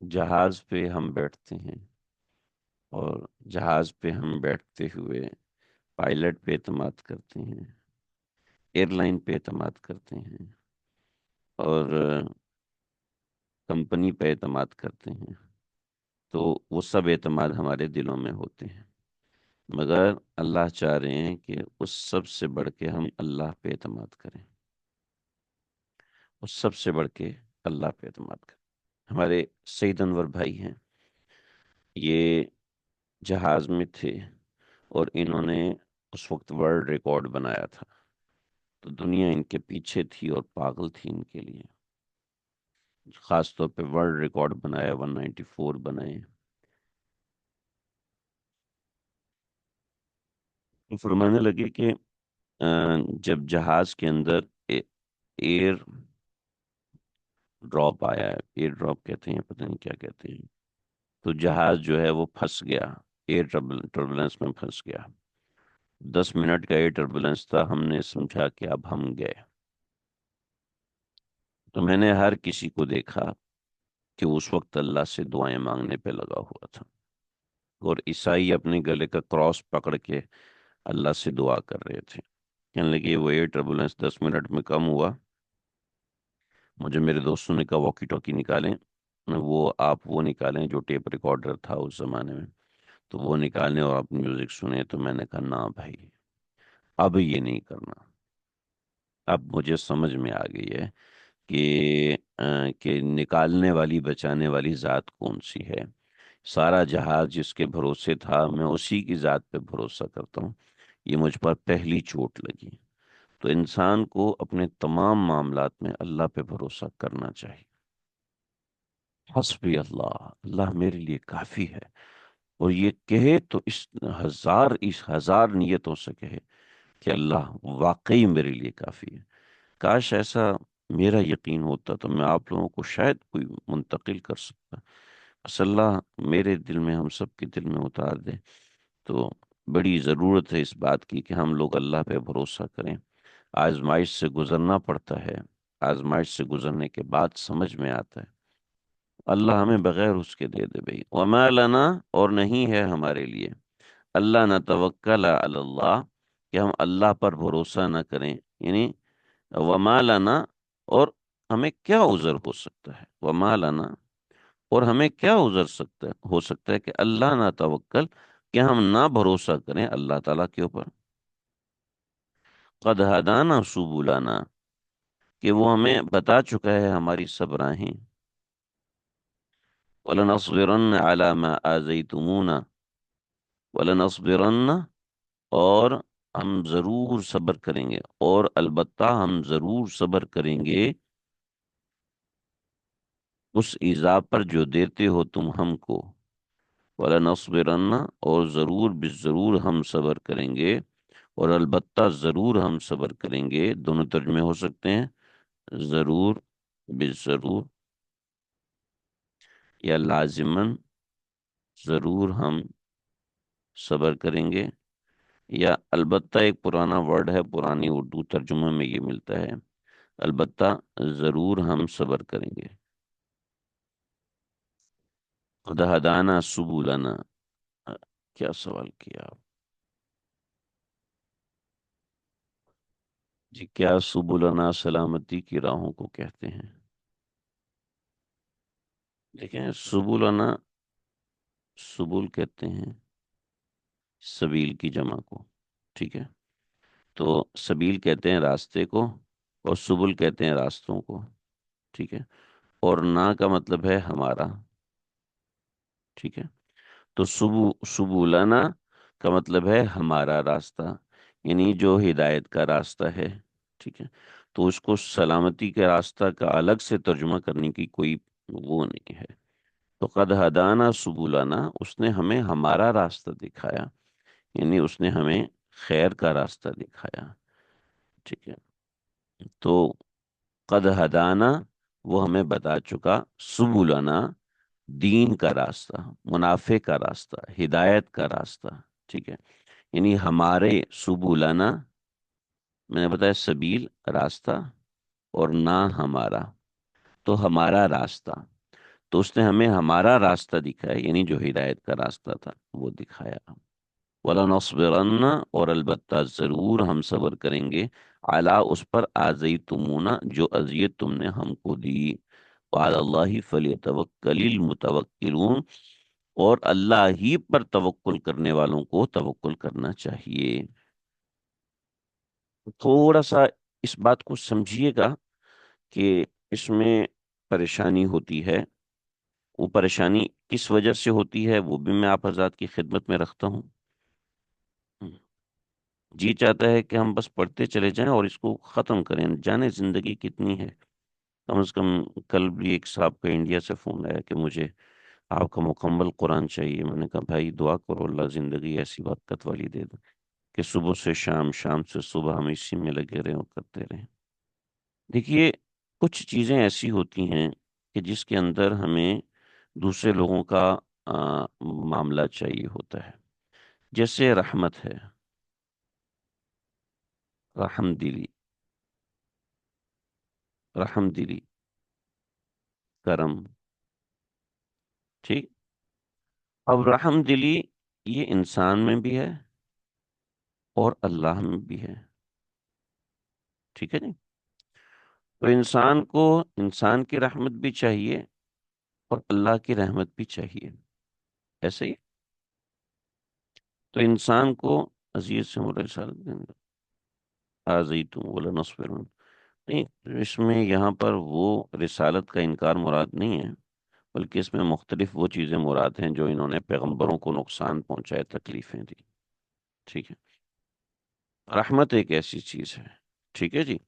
جہاز پہ ہم بیٹھتے ہیں، اور جہاز پہ ہم بیٹھتے ہوئے پائلٹ پہ اعتماد کرتے ہیں، ایئر لائن پہ اعتماد کرتے ہیں، اور کمپنی پہ اعتماد کرتے ہیں. تو وہ سب اعتماد ہمارے دلوں میں ہوتے ہیں. مگر اللہ چاہ رہے ہیں کہ اس سب سے بڑھ کے ہم اللہ پہ اعتماد کریں. اس سب سے بڑھ کے اللہ پہ اعتماد کریں. ہمارے سعید انور بھائی ہیں، یہ جہاز میں تھے اور انہوں نے اس وقت ورلڈ ریکارڈ بنایا تھا. تو دنیا ان کے پیچھے تھی اور پاگل تھی ان کے لیے. خاص طور پہ ورلڈ ریکارڈ بنایا، 194 بنائے. فرمانے لگے کہ جب جہاز کے اندر ایئر ڈراپ آیا ہے، ایئر ڈراپ کہتے ہیں، پتہ نہیں کیا کہتے ہیں، تو جہاز جو ہے وہ پھنس گیا، ایئر ٹربولنس میں پھنس گیا. 10 منٹ کا ایئر ٹربولنس تھا. ہم نے سمجھا کہ اب ہم گئے. تو میں نے ہر کسی کو دیکھا کہ اس وقت اللہ سے دعائیں مانگنے پہ لگا ہوا تھا. اور عیسائی اپنے گلے کا کراس پکڑ کے اللہ سے دعا کر رہے تھے. کہنے لگے وہ ایئر ٹربولنس 10 منٹ میں کم ہوا. مجھے میرے دوستوں نے کہا واکی ٹاکی نکالیں. وہ نکالیں جو ٹیپ ریکارڈر تھا اس زمانے میں. تو وہ نکالنے اور آپ میوزک سنے. تو میں نے کہا نہ بھائی، اب یہ نہیں کرنا. اب مجھے سمجھ میں آ گئی ہے کہ نکالنے والی بچانے والی ذات کون سی ہے. سارا جہاز جس کے بھروسے تھا، میں اسی کی ذات پہ بھروسہ کرتا ہوں. یہ مجھ پر پہلی چوٹ لگی. تو انسان کو اپنے تمام معاملات میں اللہ پہ بھروسہ کرنا چاہیے. حسبی اللہ، اللہ میرے لیے کافی ہے. اور یہ کہے تو اس ہزار نیتوں سے کہے کہ اللہ واقعی میرے لیے کافی ہے. کاش ایسا میرا یقین ہوتا تو میں آپ لوگوں کو شاید کوئی منتقل کر سکتا، بس اللہ میرے دل میں، ہم سب کے دل میں اتار دے۔ تو بڑی ضرورت ہے اس بات کی کہ ہم لوگ اللہ پہ بھروسہ کریں۔ آزمائش سے گزرنا پڑتا ہے، آزمائش سے گزرنے کے بعد سمجھ میں آتا ہے۔ اللہ ہمیں بغیر اس کے دے دے بھائی، وما لنا، اور نہیں ہے ہمارے لیے، اللہ نہ توکل علی اللہ، کہ ہم اللہ پر بھروسہ نہ کریں، یعنی وما لنا، اور ہمیں کیا عذر ہو سکتا ہے، وما لنا، اور ہمیں کیا عذر ہو سکتا ہے کہ اللہ نہ توکل، کہ ہم نہ بھروسہ کریں اللہ تعالیٰ کے اوپر، قد ہدانا سبلنا، کہ وہ ہمیں بتا چکا ہے ہماری سب راہیں، وَلَنَصْبِرَنَّ عَلَى مَا آذَيْتُمُونَا، وَلَنَصْبِرَنَّ، اور ہم ضرور صبر کریں گے، اور البتہ ہم ضرور صبر کریں گے اس ایذا پر جو دیتے ہو تم ہم کو، وَلَنَصْبِرَنَّ، اور ضرور بالضرور ہم صبر کریں گے، اور البتہ ضرور ہم صبر کریں گے، دونوں ترجمے ہو سکتے ہیں، ضرور بالضرور، یا لازماً ضرور ہم صبر کریں گے، یا البتہ ایک پرانا ورڈ ہے، پرانی اردو ترجمہ میں یہ ملتا ہے، البتہ ضرور ہم صبر کریں گے۔ خدا ہدانا سبولنا، کیا سوال کیا آپ؟ جی، کیا سبولنا سلامتی کی راہوں کو کہتے ہیں؟ دیکھیں، سبولنا، سبول کہتے ہیں سبیل کی جمع کو، ٹھیک ہے؟ تو سبیل کہتے ہیں راستے کو، اور سبل کہتے ہیں راستوں کو، ٹھیک ہے؟ اور نا کا مطلب ہے ہمارا، ٹھیک ہے؟ تو سبولنا کا مطلب ہے ہمارا راستہ، یعنی جو ہدایت کا راستہ ہے، ٹھیک ہے؟ تو اس کو سلامتی کے راستہ کا الگ سے ترجمہ کرنے کی کوئی وہ نہیں ہے۔ تو قد ہدانا سبولنا، اس نے ہمیں ہمارا راستہ دکھایا، یعنی اس نے ہمیں خیر کا راستہ دکھایا، ٹھیک ہے؟ تو قد ہدانا، وہ ہمیں بتا چکا، سبولنا، دین کا راستہ، منافع کا راستہ، ہدایت کا راستہ، ٹھیک ہے؟ یعنی ہمارے سبولنا، میں نے بتایا سبیل راستہ، اور نہ ہمارا، تو ہمارا راستہ، تو اس نے ہمیں ہمارا راستہ دکھایا، یعنی جو ہدایت کا راستہ تھا وہ دکھایا۔ وَلَنَصْبِرَنَّ، اور البتہ ضرور ہم صبر کریں گے، اعلیٰ اس پر، آذیتمونا، جو اذیت تم نے ہم کو دی، وعلی اللہ فلیتوکل المتوکلون، اور اللہ ہی پر توکل کرنے والوں کو توکل کرنا چاہیے۔ تھوڑا سا اس بات کو سمجھیے گا کہ اس میں پریشانی ہوتی ہے، وہ پریشانی کس وجہ سے ہوتی ہے وہ بھی میں آپ حضرات کی خدمت میں رکھتا ہوں۔ جی چاہتا ہے کہ ہم بس پڑھتے چلے جائیں اور اس کو ختم کریں، جانے زندگی کتنی ہے۔ کم از کم کل بھی ایک صاحب کا انڈیا سے فون آیا کہ مجھے آپ کا مکمل قرآن چاہیے۔ میں نے کہا بھائی دعا کرو اللہ زندگی ایسی برکت والی دے دے کہ صبح سے شام، شام سے صبح ہم اسی میں لگے رہیں اور کرتے رہیں۔ دیکھیے، کچھ چیزیں ایسی ہوتی ہیں کہ جس کے اندر ہمیں دوسرے لوگوں کا معاملہ چاہیے ہوتا ہے، جیسے رحمت ہے، رحم دلی، رحم دلی، کرم، ٹھیک؟ اب رحم دلی یہ انسان میں بھی ہے اور اللہ میں بھی ہے، ٹھیک ہے جی؟ تو انسان کو انسان کی رحمت بھی چاہیے اور اللہ کی رحمت بھی چاہیے، ایسے ہی تو انسان کو عزیز سے مر رسالت دیں گے، آزیتم ولا نصبرن، نہیں، اس میں یہاں پر وہ رسالت کا انکار مراد نہیں ہے، بلکہ اس میں مختلف وہ چیزیں مراد ہیں جو انہوں نے پیغمبروں کو نقصان پہنچائے، تکلیفیں دی، ٹھیک ہے؟ رحمت ایک ایسی چیز ہے، ٹھیک ہے جی؟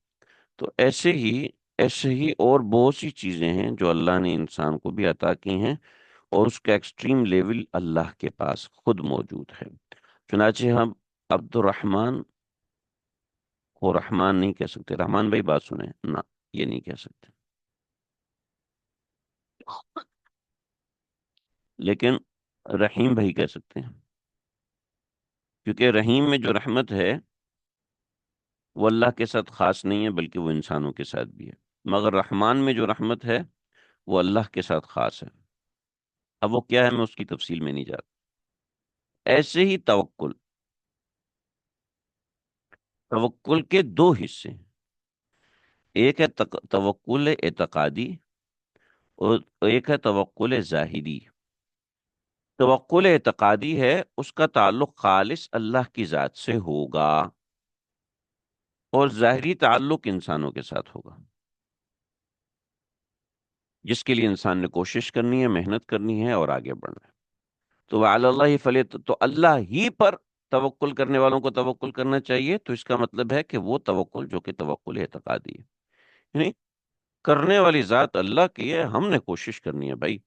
تو ایسے ہی اور بہت سی چیزیں ہیں جو اللہ نے انسان کو بھی عطا کی ہیں، اور اس کا ایکسٹریم لیول اللہ کے پاس خود موجود ہے۔ چنانچہ ہم عبد الرحمن کو رحمان نہیں کہہ سکتے، رحمان بھائی بات سنیں نا، یہ نہیں کہہ سکتے، لیکن رحیم بھائی کہہ سکتے ہیں، کیونکہ رحیم میں جو رحمت ہے وہ اللہ کے ساتھ خاص نہیں ہے بلکہ وہ انسانوں کے ساتھ بھی ہے، مگر رحمان میں جو رحمت ہے وہ اللہ کے ساتھ خاص ہے۔ اب وہ کیا ہے میں اس کی تفصیل میں نہیں جاتا۔ ایسے ہی توکل، توکل کے دو حصے ہیں، ایک ہے توکل اعتقادی اور ایک ہے توکل ظاہری۔ توکل اعتقادی ہے، اس کا تعلق خالص اللہ کی ذات سے ہوگا، اور ظاہری تعلق انسانوں کے ساتھ ہوگا، جس کے لیے انسان نے کوشش کرنی ہے، محنت کرنی ہے اور آگے بڑھنا ہے۔ تو وعلی اللہ فلی، تو اللہ ہی پر توکل کرنے والوں کو توکل کرنا چاہیے، تو اس کا مطلب ہے کہ وہ توکل جو کہ توکل اعتقادی ہے، یعنی کرنے والی ذات اللہ کی ہے، ہم نے کوشش کرنی ہے بھائی،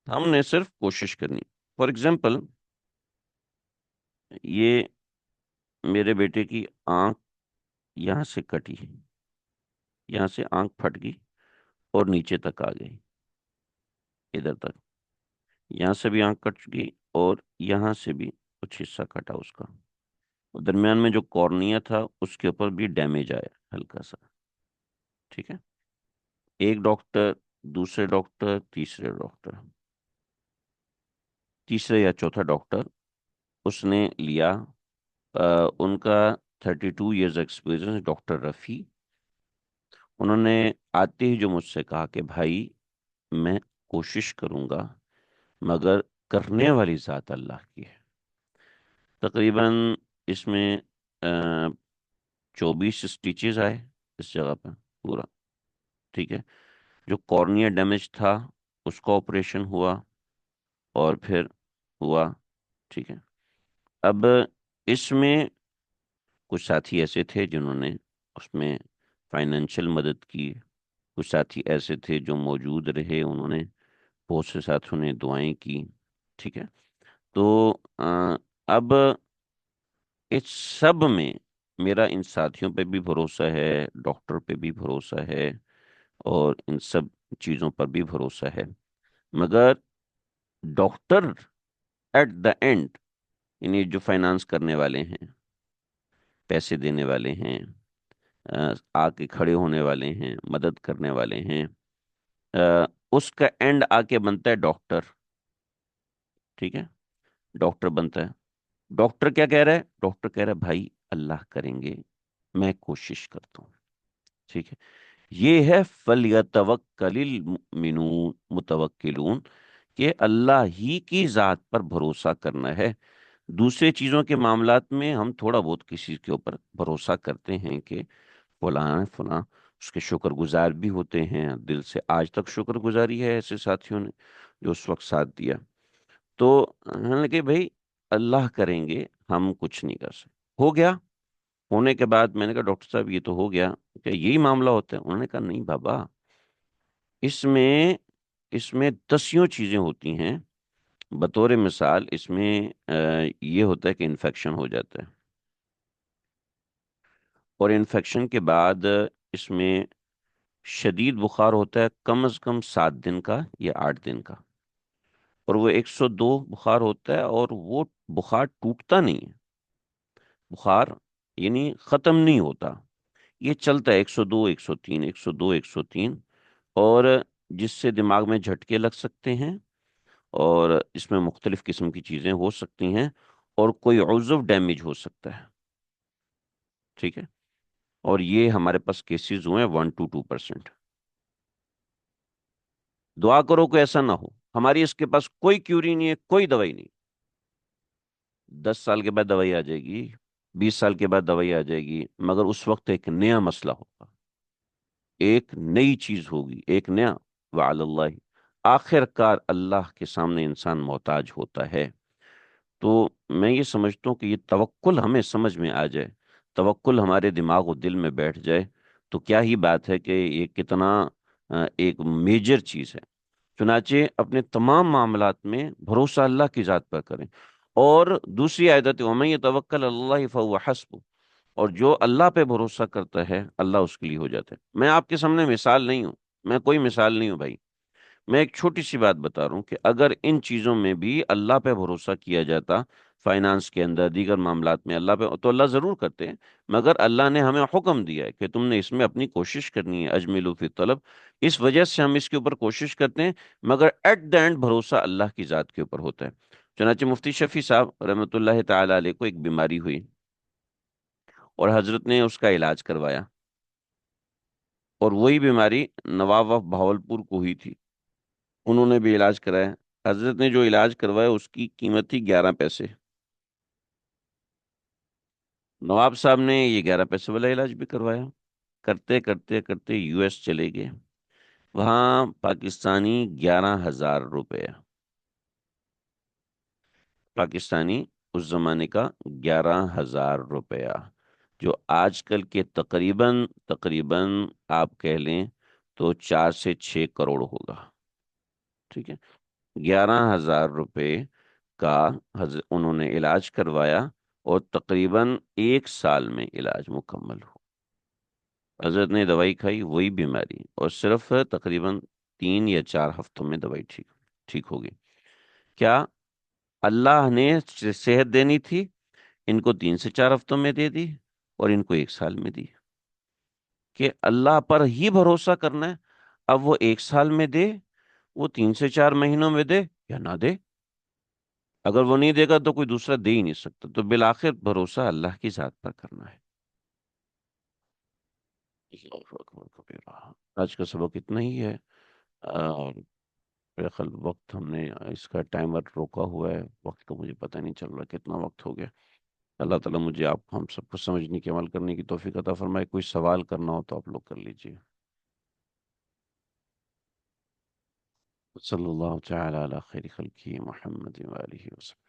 ہم نے صرف کوشش کرنی۔ فار ایگزامپل، یہ میرے بیٹے کی آنکھ یہاں سے کٹی، یہاں سے آنکھ پھٹ گئی اور نیچے تک آ گئی، ادھر تک، یہاں سے بھی آنکھ کٹ گئی اور یہاں سے بھی کچھ حصہ کٹا اس کا، درمیان میں جو کارنیا تھا اس کے اوپر بھی ڈیمیج آیا ہلکا سا، ٹھیک ہے۔ ایک ڈاکٹر، دوسرے ڈاکٹر، تیسرے ڈاکٹر، تیسرے یا چوتھا ڈاکٹر اس نے لیا، ان کا 32 ایئرز ایکسپیرئنس، ڈاکٹر رفیع، انہوں نے آتے ہی جو مجھ سے کہا کہ بھائی میں کوشش کروں گا مگر کرنے والی ذات اللہ کی ہے۔ تقریباً اس میں 24 اسٹیچز آئے اس جگہ پہ پورا، ٹھیک ہے۔ جو کارنیا ڈیمیج تھا اس کا آپریشن ہوا اور پھر ہوا، ٹھیک ہے۔ اب اس میں کچھ ساتھی ایسے تھے جنہوں نے اس میں فائنینشیل مدد کی، کچھ ساتھی ایسے تھے جو موجود رہے، انہوں نے بہت سے ساتھیوں نے دعائیں کی، ٹھیک ہے۔ تو اب اس سب میں میرا ان ساتھیوں پہ بھی بھروسہ ہے، ڈاکٹر پہ بھی بھروسہ ہے، اور ان سب چیزوں پر بھی بھروسہ ہے، مگر ڈاکٹر ایٹ دا اینڈ، یعنی جو فائنانس کرنے والے ہیں، پیسے دینے والے ہیں، آ کے کھڑے ہونے والے ہیں، مدد کرنے والے ہیں، اس کا اینڈ آ کے بنتا ہے ڈاکٹر، ٹھیک ہے، ڈاکٹر بنتا ہے۔ ڈاکٹر کیا کہہ رہا ہے؟ ڈاکٹر کہہ رہا ہے بھائی اللہ کریں گے، میں کوشش کرتا ہوں، ٹھیک ہے۔ یہ ہے فَلْيَتَوَكَّلِ الْمُؤْمِنُونَ متوکلون، کہ اللہ ہی کی ذات پر بھروسہ کرنا ہے۔ دوسرے چیزوں کے معاملات میں ہم تھوڑا بہت کسی کے اوپر بھروسہ کرتے ہیں کہ فلاں فلاں، اس کے شکر گزار بھی ہوتے ہیں دل سے، آج تک شکر گزاری ہے ایسے ساتھیوں نے جو اس وقت ساتھ دیا۔ تو ہم نے کہ بھائی اللہ کریں گے، ہم کچھ نہیں کر سکتے۔ ہو گیا، ہونے کے بعد میں نے کہا ڈاکٹر صاحب یہ تو ہو گیا، کیا یہی معاملہ ہوتا ہے؟ انہوں نے کہا نہیں بابا، اس میں اس میں دسیوں چیزیں ہوتی ہیں۔ بطور مثال اس میں یہ ہوتا ہے کہ انفیکشن ہو جاتا ہے، اور انفیکشن کے بعد اس میں شدید بخار ہوتا ہے، کم از کم 7 دن کا یا 8 دن کا، اور وہ 102 بخار ہوتا ہے، اور وہ بخار ٹوٹتا نہیں ہے، بخار یعنی ختم نہیں ہوتا، یہ چلتا ہے 102 103 102 103، اور جس سے دماغ میں جھٹکے لگ سکتے ہیں، اور اس میں مختلف قسم کی چیزیں ہو سکتی ہیں، اور کوئی عضو ڈیمیج ہو سکتا ہے، ٹھیک ہے۔ اور یہ ہمارے پاس کیسز ہوئے ہیں 1 to 2%۔ دعا کرو کہ ایسا نہ ہو، ہماری اس کے پاس کوئی کیوری نہیں ہے، کوئی دوائی نہیں۔ 10 سال کے بعد دوائی آ جائے گی، 20 سال کے بعد دوائی آ جائے گی، مگر اس وقت ایک نیا مسئلہ ہوگا، ایک نئی چیز ہوگی، ایک نیا، وعلی اللہ، آخر کار اللہ کے سامنے انسان محتاج ہوتا ہے۔ تو میں یہ سمجھتا ہوں کہ یہ توکل ہمیں سمجھ میں آ جائے، توکل ہمارے دماغ و دل میں بیٹھ جائے، تو کیا ہی بات ہے کہ یہ کتنا ایک میجر چیز ہے۔ چنانچہ اپنے تمام معاملات میں بھروسہ اللہ کی ذات پر کریں۔ اور دوسری عادت وَمَن يَتَوَكَّلْ عَلَى اللَّهِ فَهُوَ حَسْبُهُ، اور جو اللہ پہ بھروسہ کرتا ہے اللہ اس کے لیے ہو جاتا ہے۔ میں آپ کے سامنے مثال نہیں ہوں، میں کوئی مثال نہیں ہوں بھائی، میں ایک چھوٹی سی بات بتا رہا ہوں کہ اگر ان چیزوں میں بھی اللہ پہ بھروسہ کیا جاتا، فائنانس کے اندر دیگر معاملات میں اللہ پہ، تو اللہ ضرور کرتے ہیں، مگر اللہ نے ہمیں حکم دیا ہے کہ تم نے اس میں اپنی کوشش کرنی ہے، اجملوا فی طلب، اس وجہ سے ہم اس کے اوپر کوشش کرتے ہیں، مگر ایٹ دا اینڈ بھروسہ اللہ کی ذات کے اوپر ہوتا ہے۔ چنانچہ مفتی شفیع صاحب رحمۃ اللہ تعالی علیہ کو ایک بیماری ہوئی اور حضرت نے اس کا علاج کروایا، اور وہی بیماری نواب آف بہاولپور کو ہوئی تھی، انہوں نے بھی علاج کرایا۔ حضرت نے جو علاج کروایا اس کی قیمت تھی 11 پیسے، نواب صاحب نے یہ 11 پیسے والا علاج بھی کروایا، کرتے کرتے کرتے یو ایس چلے گئے، وہاں پاکستانی 11,000 روپے، پاکستانی اس زمانے کا 11,000 روپیہ، جو آج کل کے تقریباً تقریباً آپ کہہ لیں تو 4 سے 6 کروڑ ہوگا، ٹھیک ہے، 11,000 روپے کا انہوں نے علاج کروایا، اور تقریباً 1 سال میں علاج مکمل ہو۔ حضرت نے دوائی کھائی وہی بیماری، اور صرف تقریباً 3 یا 4 ہفتوں میں دوائی ٹھیک ٹھیک ہو گئی۔ کیا اللہ نے صحت دینی تھی، ان کو 3 سے 4 ہفتوں میں دے دی، اور ان کو 1 سال میں دی، کہ اللہ پر ہی بھروسہ کرنا ہے، اب وہ 1 سال میں دے، وہ 3 سے 4 مہینوں میں دے یا نہ دے، اگر وہ نہیں دے گا تو کوئی دوسرا دے ہی نہیں سکتا، تو بالآخر بھروسہ اللہ کی ذات پر کرنا ہے۔ اللہ اکبر کبیرہ۔ آج کا سبق اتنا ہی ہے، اور میرے خیال وقت ہم نے اس کا ٹائمر روکا ہوا ہے، وقت کا مجھے پتہ نہیں چل رہا کتنا وقت ہو گیا۔ اللہ تعالیٰ مجھے آپ ہم سب کو سمجھنے کی، عمل کرنے کی توفیق عطا فرمائے۔ کوئی سوال کرنا ہو تو آپ لوگ کر لیجیے۔ صلی اللہ تعالی علی خیر خلقہ محمد وآلہ وسلم۔